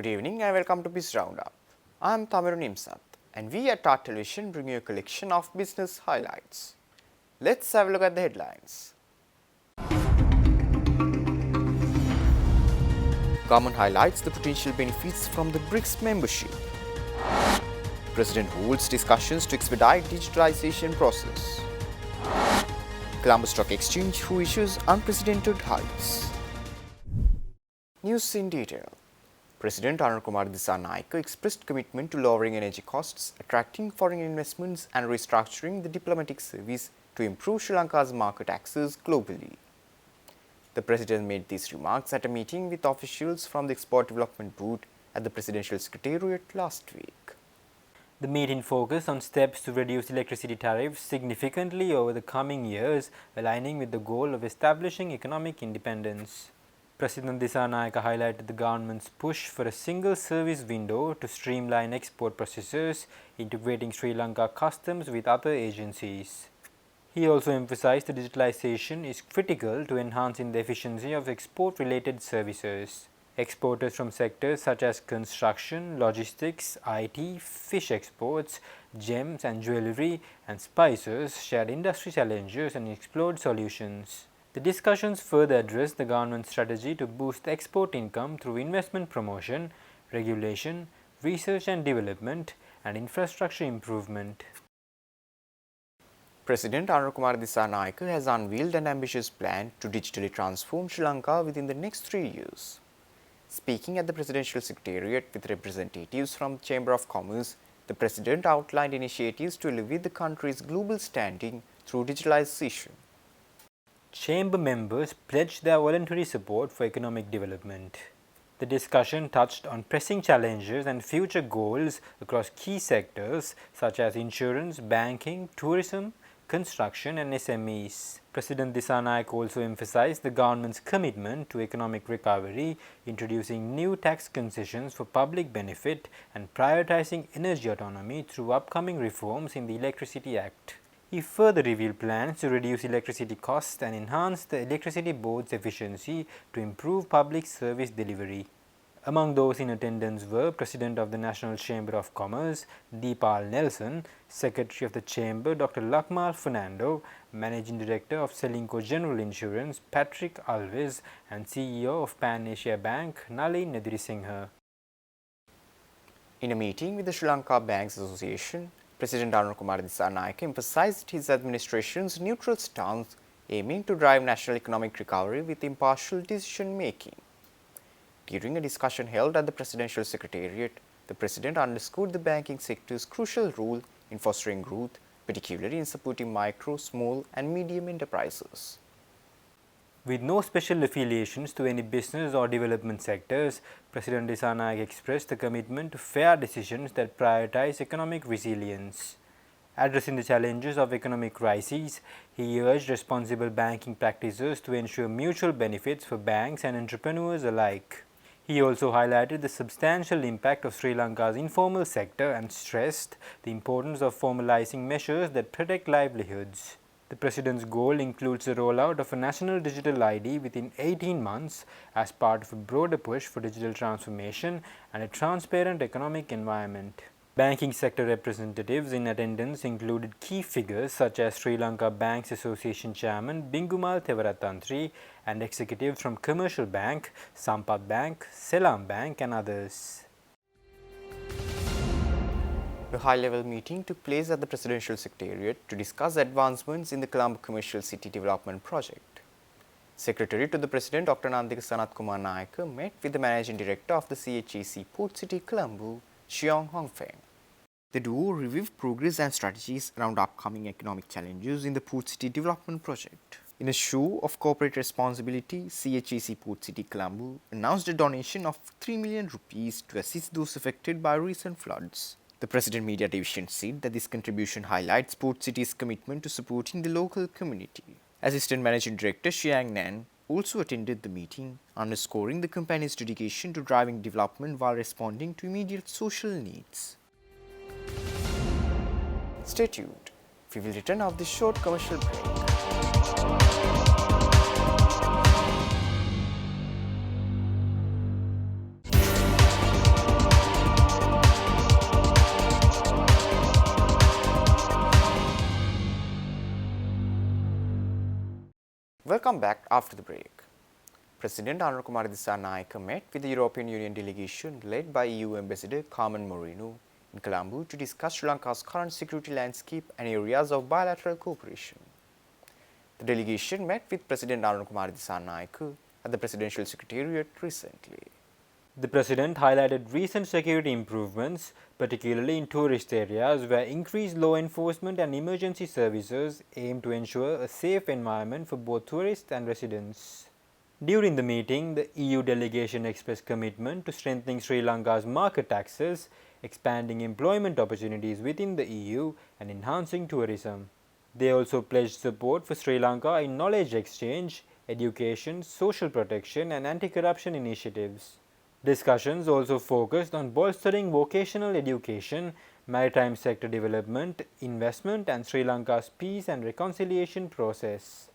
Good evening and welcome to Biz RoundUp. I am Tamirun Imsat and we at Art Television bring you a collection of business highlights. Let's have a look at the headlines. Government highlights the potential benefits from the BRICS membership. President holds discussions to expedite digitalization process. Colombo Stock Exchange who issues unprecedented heights. News in detail. President Anil Kumar Dissanayake expressed commitment to lowering energy costs, attracting foreign investments and restructuring the diplomatic service to improve Sri Lanka's market access globally. The President made these remarks at a meeting with officials from the Export Development Board at the Presidential Secretariat last week. The meeting focused on steps to reduce electricity tariffs significantly over the coming years, aligning with the goal of establishing economic independence. President Dissanayake highlighted the government's push for a single service window to streamline export processes, integrating Sri Lanka customs with other agencies. He also emphasized that digitalization is critical to enhancing the efficiency of export-related services. Exporters from sectors such as construction, logistics, IT, fish exports, gems and jewelry, and spices shared industry challenges and explored solutions. The discussions further addressed the government's strategy to boost export income through investment promotion, regulation, research and development, and infrastructure improvement. President Anil Kumar Dissanayake has unveiled an ambitious plan to digitally transform Sri Lanka within the next 3 years. Speaking at the Presidential Secretariat with representatives from the Chamber of Commerce, the President outlined initiatives to elevate the country's global standing through digitalization. Chamber members pledged their voluntary support for economic development. The discussion touched on pressing challenges and future goals across key sectors such as insurance, banking, tourism, construction and SMEs. President Dissanayake also emphasized the government's commitment to economic recovery, introducing new tax concessions for public benefit and prioritizing energy autonomy through upcoming reforms in the Electricity Act. He further revealed plans to reduce electricity costs and enhance the Electricity Board's efficiency to improve public service delivery. Among those in attendance were President of the National Chamber of Commerce, Deepal Nelson, Secretary of the Chamber, Dr. Lakmal Fernando, Managing Director of Selinco General Insurance, Patrick Alves, and CEO of Pan Asia Bank, Nalin Nedirisinghe. In a meeting with the Sri Lanka Banks Association, President Anil Kumar Dissanayake emphasized his administration's neutral stance aiming to drive national economic recovery with impartial decision-making. During a discussion held at the Presidential Secretariat, the President underscored the banking sector's crucial role in fostering growth, particularly in supporting micro, small and medium enterprises. With no special affiliations to any business or development sectors, President Dissanayake expressed a commitment to fair decisions that prioritize economic resilience. Addressing the challenges of economic crises, he urged responsible banking practices to ensure mutual benefits for banks and entrepreneurs alike. He also highlighted the substantial impact of Sri Lanka's informal sector and stressed the importance of formalizing measures that protect livelihoods. The President's goal includes the rollout of a national digital ID within 18 months as part of a broader push for digital transformation and a transparent economic environment. Banking sector representatives in attendance included key figures such as Sri Lanka Banks Association Chairman Bingumal Tevaratantri and executives from Commercial Bank, Sampath Bank, Selam Bank and others. A high-level meeting took place at the Presidential Secretariat to discuss advancements in the Colombo Commercial City Development Project. Secretary to the President Dr. Nandika Sanath Kumar Nayaka met with the Managing Director of the CHEC Port City Colombo, Cheong Hongfeng. The duo reviewed progress and strategies around upcoming economic challenges in the Port City Development Project. In a show of corporate responsibility, CHEC Port City Colombo announced a donation of 3 million rupees to assist those affected by recent floods. The President Media Division said that this contribution highlights Port City's commitment to supporting the local community. Assistant Managing Director Xiang Nan also attended the meeting, underscoring the company's dedication to driving development while responding to immediate social needs. Stay tuned. We will return after this short commercial break. Welcome back after the break. President Anukumara Dissanayake met with the European Union delegation led by EU Ambassador Carmen Moreno in Colombo to discuss Sri Lanka's current security landscape and areas of bilateral cooperation. The delegation met with President Anukumara Dissanayake at the Presidential Secretariat recently. The President highlighted recent security improvements, particularly in tourist areas where increased law enforcement and emergency services aim to ensure a safe environment for both tourists and residents. During the meeting, the EU delegation expressed commitment to strengthening Sri Lanka's market access, expanding employment opportunities within the EU, and enhancing tourism. They also pledged support for Sri Lanka in knowledge exchange, education, social protection, and anti-corruption initiatives. Discussions also focused on bolstering vocational education, maritime sector development, investment, and Sri Lanka's peace and reconciliation process.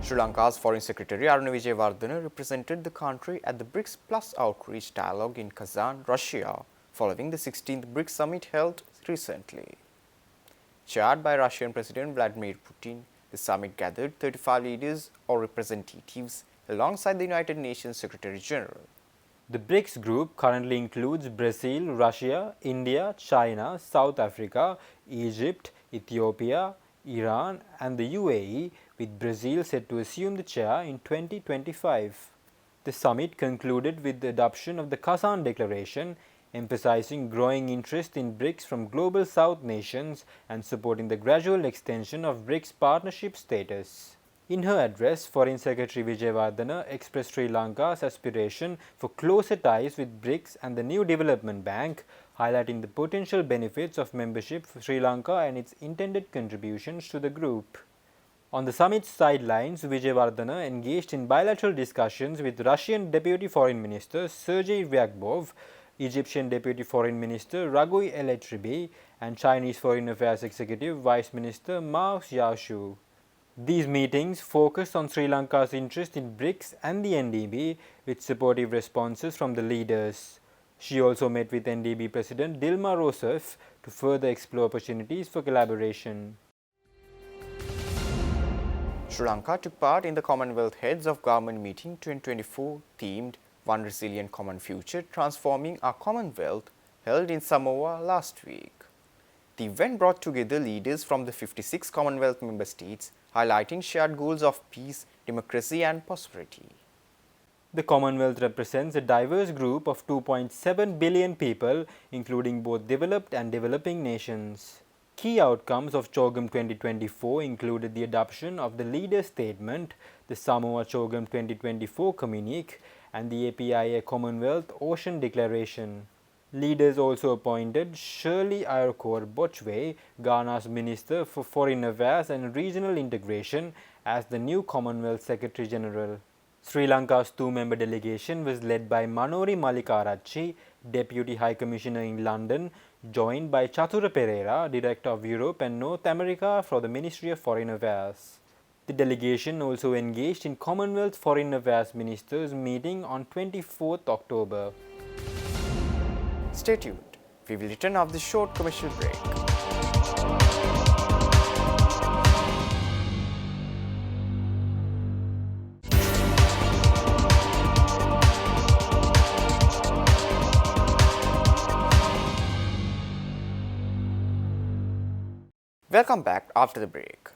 Sri Lanka's Foreign Secretary Aruna Vijayewardene represented the country at the BRICS Plus Outreach Dialogue in Kazan, Russia, following the 16th BRICS Summit held recently. Chaired by Russian President Vladimir Putin, the summit gathered 35 leaders or representatives alongside the United Nations Secretary General. The BRICS group currently includes Brazil, Russia, India, China, South Africa, Egypt, Ethiopia, Iran, and the UAE, with Brazil set to assume the chair in 2025. The summit concluded with the adoption of the Kazan Declaration, emphasizing growing interest in BRICS from global South nations and supporting the gradual extension of BRICS partnership status. In her address, Foreign Secretary Vijayewardene expressed Sri Lanka's aspiration for closer ties with BRICS and the new development bank, highlighting the potential benefits of membership for Sri Lanka and its intended contributions to the group. On the summit's sidelines, Vijayewardene engaged in bilateral discussions with Russian Deputy Foreign Minister Sergei Ryabkov, Egyptian Deputy Foreign Minister Ragoy El-Etribi, and Chinese Foreign Affairs Executive Vice Minister Mao Xiaoshu. These meetings focused on Sri Lanka's interest in BRICS and the NDB, with supportive responses from the leaders. She also met with NDB President Dilma Rousseff to further explore opportunities for collaboration. Sri Lanka took part in the Commonwealth Heads of Government meeting 2024 themed One Resilient Common Future Transforming Our Commonwealth held in Samoa last week. The event brought together leaders from the 56 Commonwealth member states, highlighting shared goals of peace, democracy, and prosperity. The Commonwealth represents a diverse group of 2.7 billion people, including both developed and developing nations. Key outcomes of CHOGM 2024 included the adoption of the Leaders' Statement, the Samoa CHOGM 2024 Communique, and the APIA Commonwealth Ocean Declaration. Leaders also appointed Shirley Ayokor Botchway, Ghana's Minister for Foreign Affairs and Regional Integration, as the new Commonwealth Secretary General. Sri Lanka's two-member delegation was led by Manori Malikarachchi, Deputy High Commissioner in London, joined by Chatura Pereira, Director of Europe and North America for the Ministry of Foreign Affairs. The delegation also engaged in Commonwealth Foreign Affairs Ministers meeting on 24th October. Stay tuned. We will return after this short commercial break. Welcome back after the break.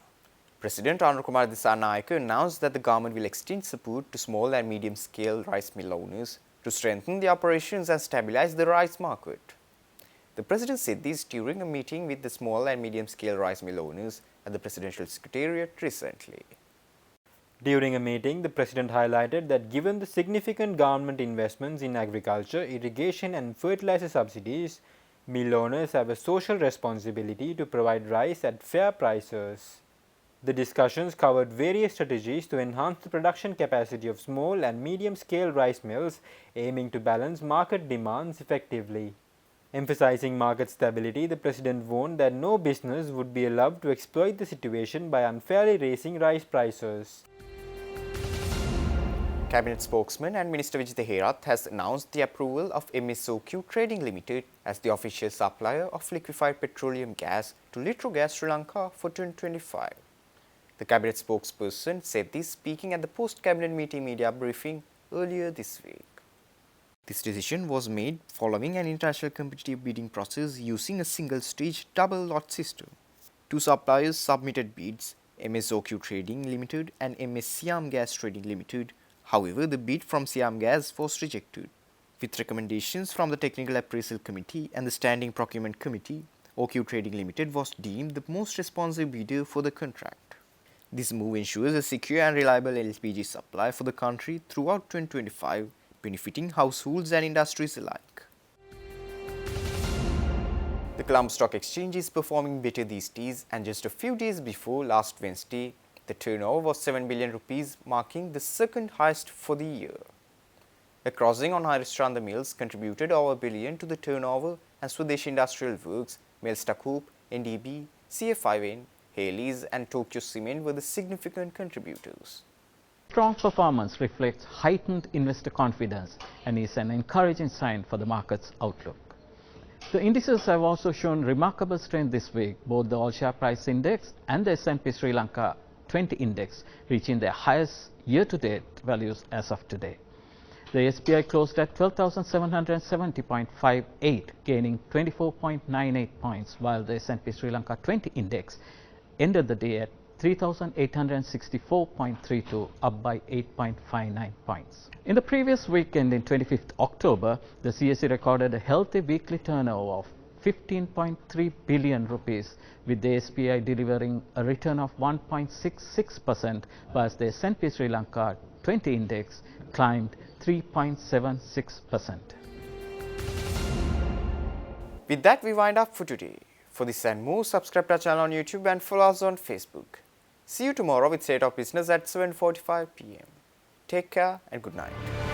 President Anukumara Dissanayake announced that the government will extend support to small and medium-scale rice mill owners to strengthen the operations and stabilize the rice market. The President said this during a meeting with the small and medium-scale rice mill owners at the Presidential Secretariat recently. During a meeting, the President highlighted that given the significant government investments in agriculture, irrigation and fertilizer subsidies, mill owners have a social responsibility to provide rice at fair prices. The discussions covered various strategies to enhance the production capacity of small and medium-scale rice mills, aiming to balance market demands effectively. Emphasizing market stability, the President warned that no business would be allowed to exploit the situation by unfairly raising rice prices. Cabinet spokesman and Minister Vijitha Herath has announced the approval of MSOQ Trading Limited as the official supplier of liquefied petroleum gas to Litrogas Sri Lanka for 2025. The cabinet spokesperson said this speaking at the post-cabinet meeting media briefing earlier this week. This decision was made following an international competitive bidding process using a single-stage double lot system. Two suppliers submitted bids, MS OQ Trading Limited and MS Siam Gas Trading Limited. However, the bid from Siam Gas was rejected. With recommendations from the Technical Appraisal Committee and the Standing Procurement Committee, OQ Trading Limited was deemed the most responsive bidder for the contract. This move ensures a secure and reliable LPG supply for the country throughout 2025, benefiting households and industries alike. The Colombo Stock Exchange is performing better these days, and just a few days before last Wednesday, the turnover was 7 billion rupees, marking the second highest for the year. A crossing on Harishchandra Mills contributed over $1 billion to the turnover, and Swadeshi Industrial Works, Mills Takoop, NDB, CF5N, Haley's and Tokyo Cement were the significant contributors. Strong performance reflects heightened investor confidence and is an encouraging sign for the market's outlook. The indices have also shown remarkable strength this week, both the All Share Price Index and the S&P Sri Lanka 20 Index reaching their highest year-to-date values as of today. The SPI closed at 12,770.58, gaining 24.98 points, while the S&P Sri Lanka 20 Index ended the day at 3,864.32, up by 8.59 points. In the previous weekend in 25th October, the CSE recorded a healthy weekly turnover of 15.3 billion rupees, with the SPI delivering a return of 1.66%, whilst the S&P Sri Lanka 20 Index climbed 3.76%. With that, we wind up for today. For this and more, subscribe to our channel on YouTube and follow us on Facebook. See you tomorrow with State of Business at 7:45 p.m. Take care and good night.